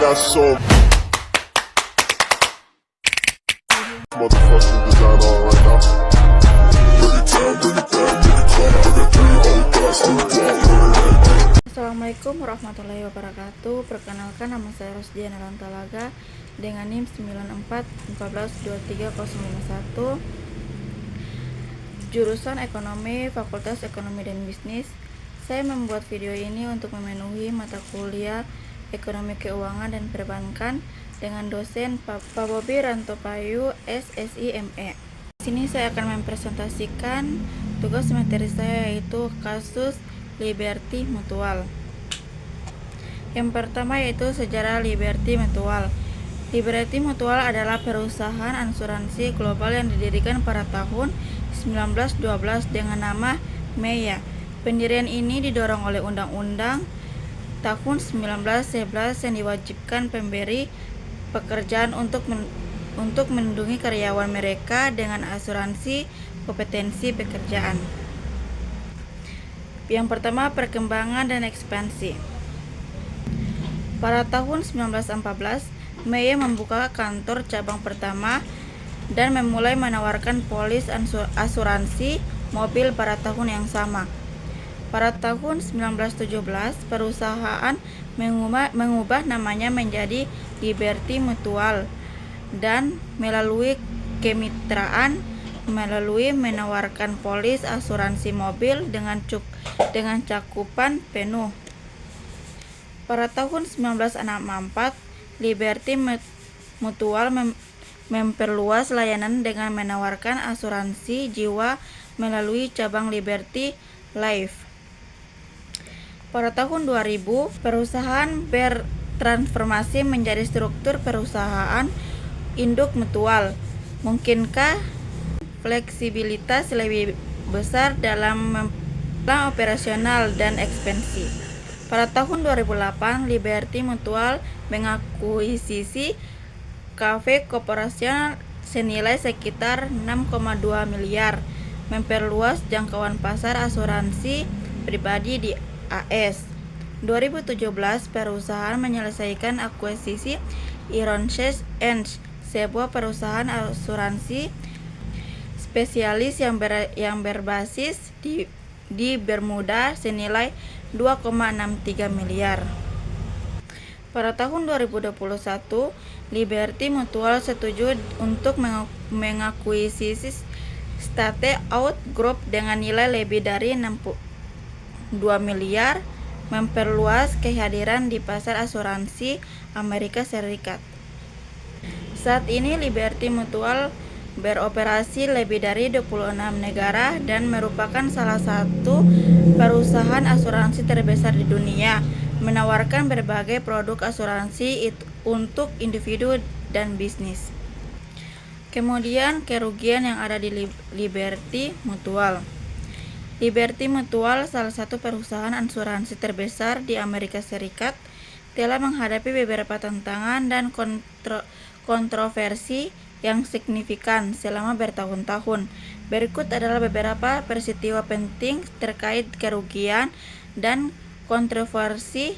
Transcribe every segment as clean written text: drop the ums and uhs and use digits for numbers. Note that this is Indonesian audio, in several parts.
got so motherfucking design on right now. Bring it down, bring it down, bring it down. I got 3 old guys to walk. Assalamualaikum warahmatullahi wabarakatuh. Perkenalkan, nama saya Rosdiana Rantalaga dengan NIM 94142301, jurusan Ekonomi, Fakultas Ekonomi dan Bisnis. Saya membuat video ini untuk memenuhi mata kuliah Ekonomi Keuangan dan Perbankan dengan dosen Pak Bobi Rantopayu, SSI ME. Di sini saya akan mempresentasikan tugas materi saya, yaitu kasus Liberty Mutual. Yang pertama yaitu sejarah Liberty Mutual. Liberty Mutual adalah perusahaan asuransi global yang didirikan pada tahun 1912 dengan nama MEIA. Pendirian ini didorong oleh Undang-Undang tahun 1911 yang diwajibkan pemberi pekerjaan untuk melindungi karyawan mereka dengan asuransi kompetensi pekerjaan. Yang pertama, perkembangan dan ekspansi. Pada tahun 1914, MEIA membuka kantor cabang pertama dan memulai menawarkan polis asuransi mobil pada tahun yang sama. Pada tahun 1917, perusahaan mengubah namanya menjadi Liberty Mutual dan melalui kemitraan menawarkan polis asuransi mobil dengan cakupan penuh. Pada tahun 1964, Liberty Mutual memperluas layanan dengan menawarkan asuransi jiwa melalui cabang Liberty Life. Pada tahun 2000, perusahaan bertransformasi menjadi struktur perusahaan induk mutual. Mungkinkah fleksibilitas lebih besar dalam operasional dan ekspansi? Pada tahun 2008, Liberty Mutual mengakuisisi Cafe Corporation senilai sekitar 6,2 miliar, memperluas jangkauan pasar asuransi pribadi di AS. 2017, perusahaan menyelesaikan akuisisi Ironshes & sebuah perusahaan asuransi spesialis yang berbasis di Bermuda senilai 2,63 miliar. Pada tahun 2021, Liberty Mutual setuju untuk mengakuisisi State Out Group dengan nilai lebih dari 62 miliar, memperluas kehadiran di pasar asuransi Amerika Serikat. Saat ini Liberty Mutual beroperasi lebih dari 26 negara dan merupakan salah satu perusahaan asuransi terbesar di dunia, menawarkan berbagai produk asuransi untuk individu dan bisnis. Kemudian, kerugian yang ada di Liberty Mutual. Liberty Mutual, salah satu perusahaan asuransi terbesar di Amerika Serikat, telah menghadapi beberapa tantangan dan kontroversi yang signifikan selama bertahun-tahun. Berikut adalah beberapa peristiwa penting terkait kerugian dan kontroversi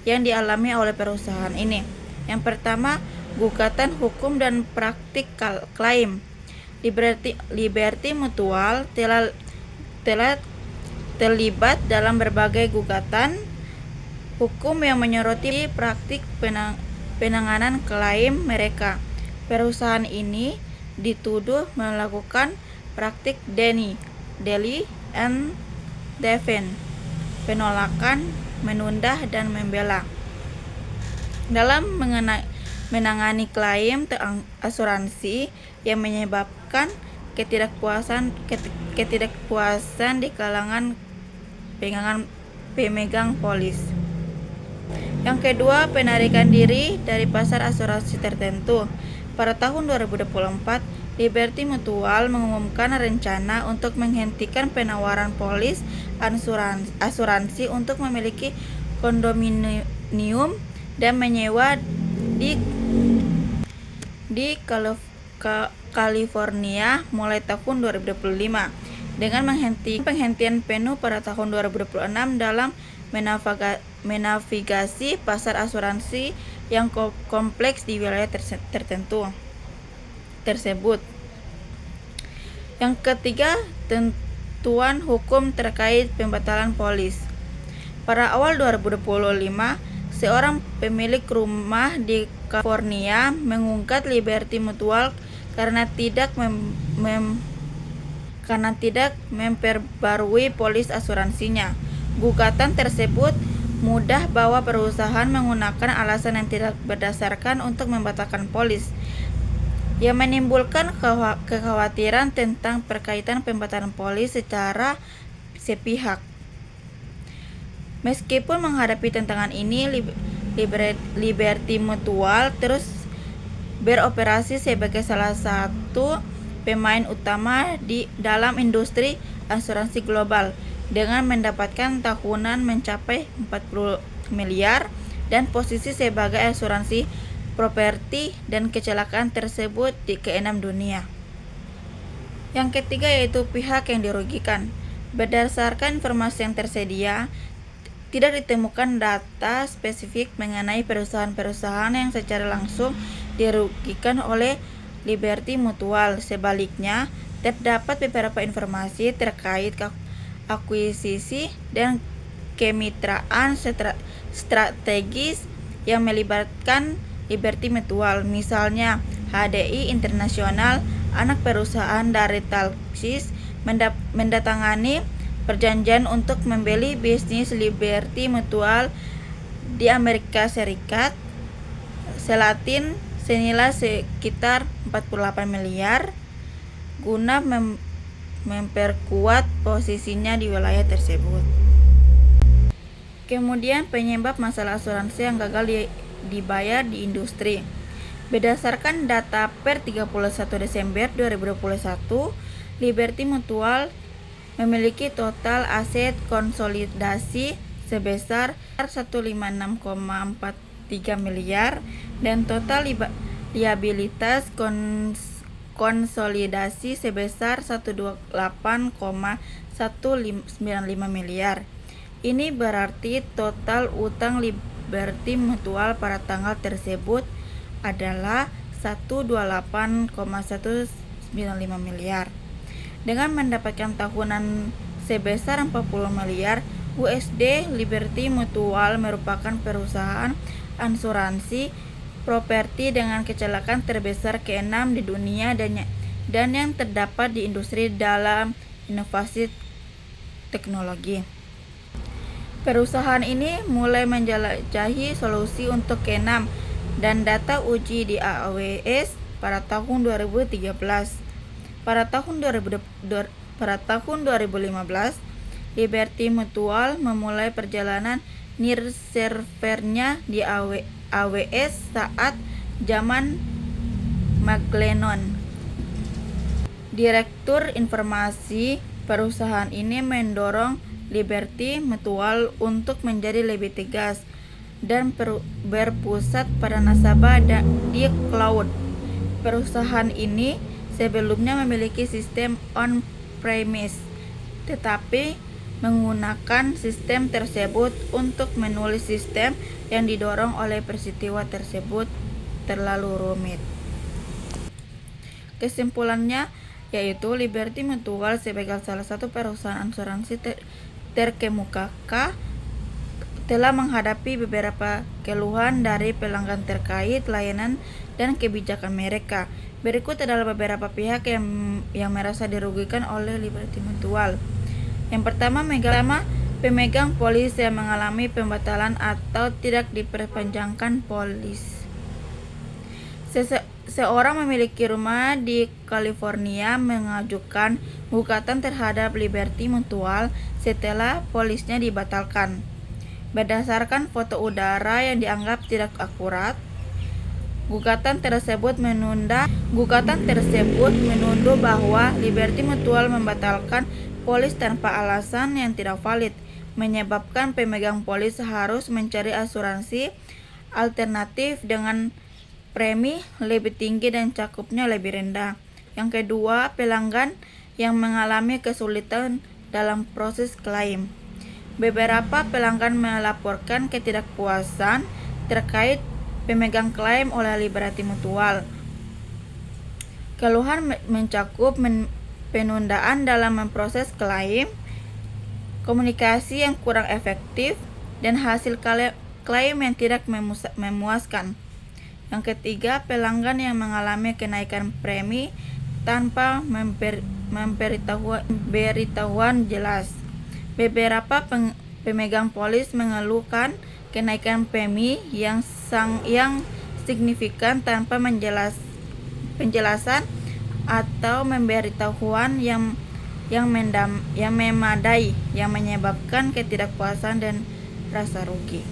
yang dialami oleh perusahaan ini. Yang pertama, gugatan hukum dan praktik klaim. Liberty Mutual telah terlibat dalam berbagai gugatan hukum yang menyoroti praktik penanganan klaim mereka. Perusahaan ini dituduh melakukan praktik delay and defense, penolakan, menunda, dan membela dalam menangani klaim asuransi yang menyebabkan ketidakpuasan di kalangan pemegang polis. Yang kedua, penarikan diri dari pasar asuransi tertentu. Pada tahun 2024, Liberty Mutual mengumumkan rencana untuk menghentikan penawaran polis asuransi untuk memiliki kondominium dan menyewa di California mulai tahun 2025. Dengan penghentian penuh pada tahun 2026 dalam menavigasi pasar asuransi yang kompleks di wilayah tertentu tersebut. Yang ketiga, tentuan hukum terkait pembatalan polis. Pada awal 2025, seorang pemilik rumah di California menggugat Liberty Mutual karena tidak memperbarui polis asuransinya. Gugatan tersebut mudah bahwa perusahaan menggunakan alasan yang tidak berdasarkan untuk membatalkan polis, yang menimbulkan kekhawatiran tentang perkaitan pembatalan polis secara sepihak. Meskipun menghadapi tantangan ini, Liberty Mutual terus beroperasi sebagai salah satu pemain utama dalam industri asuransi global, dengan mendapatkan tahunan mencapai 40 miliar dan posisi sebagai asuransi properti dan kecelakaan tersebut di ke-6 dunia. Yang ketiga yaitu pihak yang dirugikan. Berdasarkan informasi yang tersedia, tidak ditemukan data spesifik mengenai perusahaan-perusahaan yang secara langsung dirugikan oleh Liberty Mutual. Sebaliknya, terdapat beberapa informasi terkait akuisisi dan kemitraan strategis yang melibatkan Liberty Mutual. Misalnya, HDI Internasional, anak perusahaan dari Talksys, mendatangani perjanjian untuk membeli bisnis Liberty Mutual di Amerika Serikat Selatin senilai sekitar 48 miliar guna memperkuat posisinya di wilayah tersebut. Kemudian, penyebab masalah asuransi yang gagal dibayar di industri. Berdasarkan data per 31 Desember 2021, Liberty Mutual memiliki total aset konsolidasi sebesar 156,43 miliar dan total liabilitas konsolidasi sebesar 128,195 miliar. Ini berarti total utang Liberty Mutual pada tanggal tersebut adalah 128,195 miliar. Dengan mendapatkan tahunan sebesar 40 miliar USD, Liberty Mutual merupakan perusahaan asuransi properti dengan kecelakaan terbesar ke-6 di dunia dan yang terdapat di industri dalam inovasi teknologi. Perusahaan ini mulai menjelajahi solusi untuk ke-6 dan data uji di AWS pada tahun 2013. Pada tahun 2015, Liberty Mutual memulai perjalanan near servernya di AWS saat zaman McLennan. Direktur informasi perusahaan ini mendorong Liberty Mutual untuk menjadi lebih tegas dan berpusat pada nasabah di cloud. Perusahaan ini sebelumnya memiliki sistem on-premise, tetapi menggunakan sistem tersebut untuk menulis sistem yang didorong oleh peristiwa tersebut terlalu rumit. Kesimpulannya yaitu Liberty Mutual sebagai salah satu perusahaan asuransi terkemuka telah menghadapi beberapa keluhan dari pelanggan terkait layanan dan kebijakan mereka. Berikut adalah beberapa pihak yang merasa dirugikan oleh Liberty Mutual. Yang pertama, pemegang polis yang mengalami pembatalan atau tidak diperpanjangkan polis. Seorang memiliki rumah di California mengajukan gugatan terhadap Liberty Mutual setelah polisnya dibatalkan. Berdasarkan foto udara yang dianggap tidak akurat, gugatan tersebut menuduh bahwa Liberty Mutual membatalkan polis tanpa alasan yang tidak valid, menyebabkan pemegang polis harus mencari asuransi alternatif dengan premi lebih tinggi dan cakupnya lebih rendah. Yang kedua, pelanggan yang mengalami kesulitan dalam proses klaim. Beberapa pelanggan melaporkan ketidakpuasan terkait pemegang klaim oleh Liberty Mutual. Keluhan mencakup penundaan dalam memproses klaim, komunikasi yang kurang efektif, dan hasil klaim yang tidak memuaskan. Yang ketiga, pelanggan yang mengalami kenaikan premi tanpa memberitahuan jelas. Beberapa pemegang polis mengeluhkan kenaikan premi yang signifikan tanpa penjelasan atau memberitahuan yang memadai, yang menyebabkan ketidakpuasan dan rasa rugi.